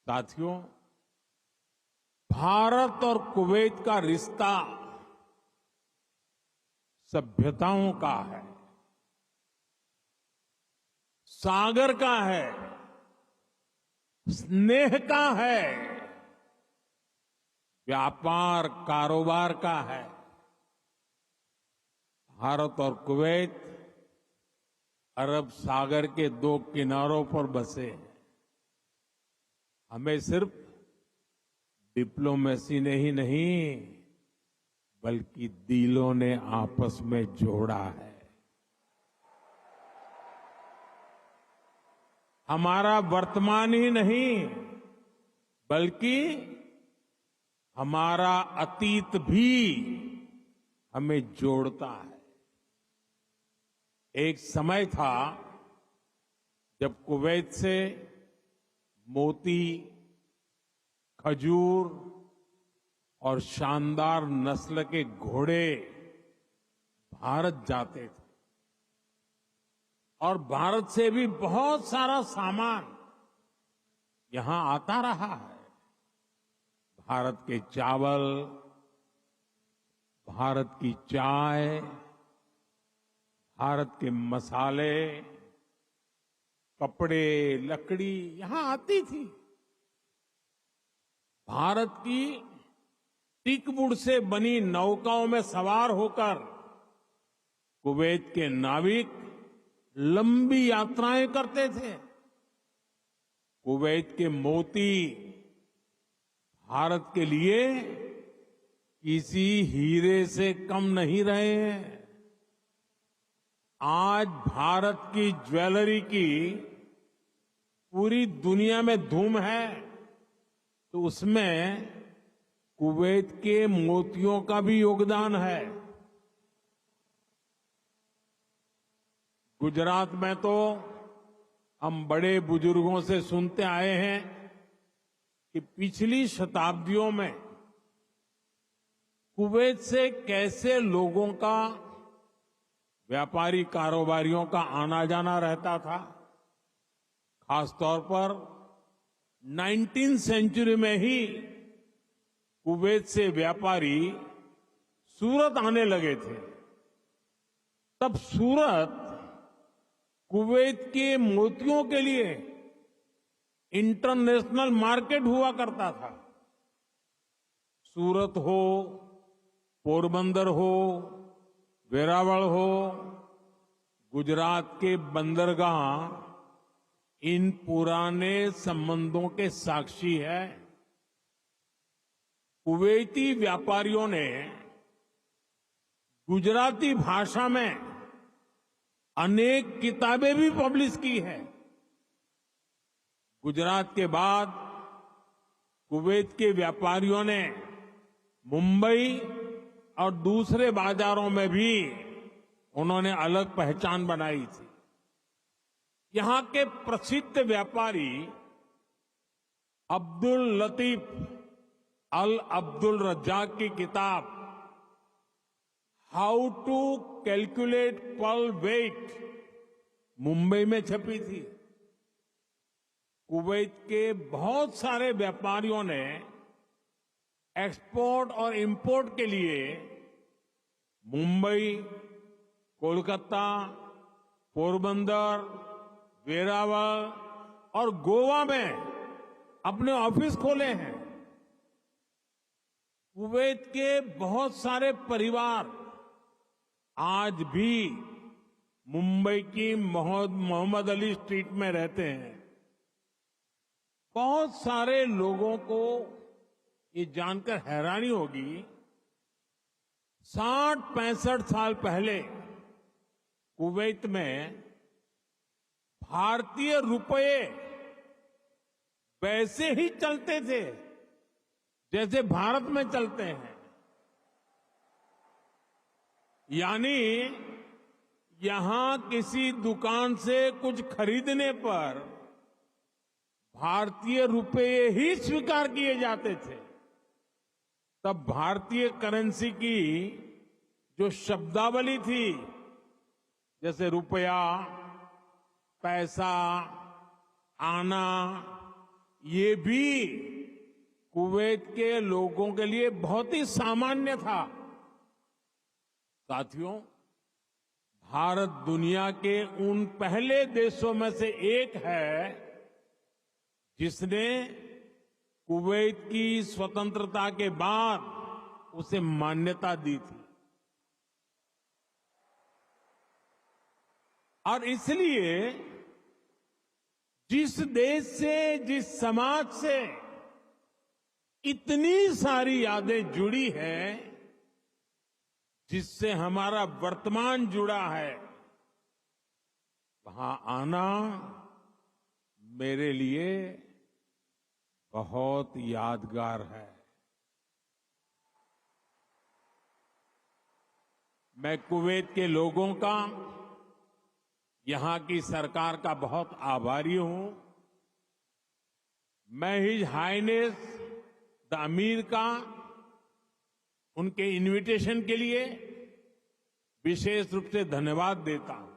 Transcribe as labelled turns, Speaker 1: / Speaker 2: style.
Speaker 1: साथियों, भारत और कुवैत का रिश्ता सभ्यताओं का है, सागर का है, स्नेह का है, व्यापार कारोबार का है। भारत और कुवैत अरब सागर के दो किनारों पर बसे हैं। हमें सिर्फ डिप्लोमेसी ने ही नहीं बल्कि दिलों ने आपस में जोड़ा है। हमारा वर्तमान ही नहीं बल्कि हमारा अतीत भी हमें जोड़ता है। एक समय था जब कुवैत से मोती, खजूर और शानदार नस्ल के घोड़े भारत जाते थे और भारत से भी बहुत सारा सामान यहां आता रहा है। भारत के चावल, भारत की चाय, भारत के मसाले, कपड़े, लकड़ी यहां आती थी। भारत की टीकवुड से बनी नौकाओं में सवार होकर कुवैत के नाविक लंबी यात्राएं करते थे। कुवैत के मोती भारत के लिए किसी हीरे से कम नहीं रहे हैं। आज भारत की ज्वेलरी की पूरी दुनिया में धूम है, तो उसमें कुवैत के मोतियों का भी योगदान है। गुजरात में तो हम बड़े बुजुर्गों से सुनते आए हैं कि पिछली शताब्दियों में कुवैत से कैसे लोगों का, व्यापारी कारोबारियों का आना जाना रहता था। खासतौर पर 19वीं सेंचुरी में ही कुवैत से व्यापारी सूरत आने लगे थे। तब सूरत कुवैत के मोतियों के लिए इंटरनेशनल मार्केट हुआ करता था। सूरत हो, पोरबंदर हो, वेरावल हो, गुजरात के बंदरगाह इन पुराने संबंधों के साक्षी है। कुवैती व्यापारियों ने गुजराती भाषा में अनेक किताबें भी पब्लिश की है। गुजरात के बाद कुवैत के व्यापारियों ने मुंबई और दूसरे बाजारों में भी उन्होंने अलग पहचान बनाई थी। यहां के प्रसिद्ध व्यापारी अब्दुल लतीफ अल अब्दुल रज्जाक की किताब how to calculate pearl weight Mumbai में छपी थी। कुवैत के बहुत सारे व्यापारियों ने एक्सपोर्ट और इंपोर्ट के लिए मुंबई, कोलकाता, पोरबंदर, वेरावल और गोवा में अपने ऑफिस खोले हैं। कुवैत के बहुत सारे परिवार आज भी मुंबई की मोहम्मद अली स्ट्रीट में रहते हैं। बहुत सारे लोगों को ये जानकर हैरानी होगी, 60-65 साल पहले कुवैत में भारतीय रुपये वैसे ही चलते थे जैसे भारत में चलते हैं। यानी यहां किसी दुकान से कुछ खरीदने पर भारतीय रुपये ही स्वीकार किए जाते थे। तब भारतीय करेंसी की जो शब्दावली थी, जैसे रुपया, पैसा, आना, ये भी कुवैत के लोगों के लिए बहुत ही सामान्य था। साथियों, भारत दुनिया के उन पहले देशों में से एक है जिसने कुवैत की स्वतंत्रता के बाद उसे मान्यता दी थी। और इसलिए जिस देश से, जिस समाज से इतनी सारी यादें जुड़ी हैं, जिससे हमारा वर्तमान जुड़ा है, वहां आना मेरे लिए बहुत यादगार है। मैं कुवैत के लोगों का, यहां की सरकार का बहुत आभारी हूं। मैं हिज हाइनेस द अमीर का उनके इनविटेशन के लिए विशेष रूप से धन्यवाद देता हूं।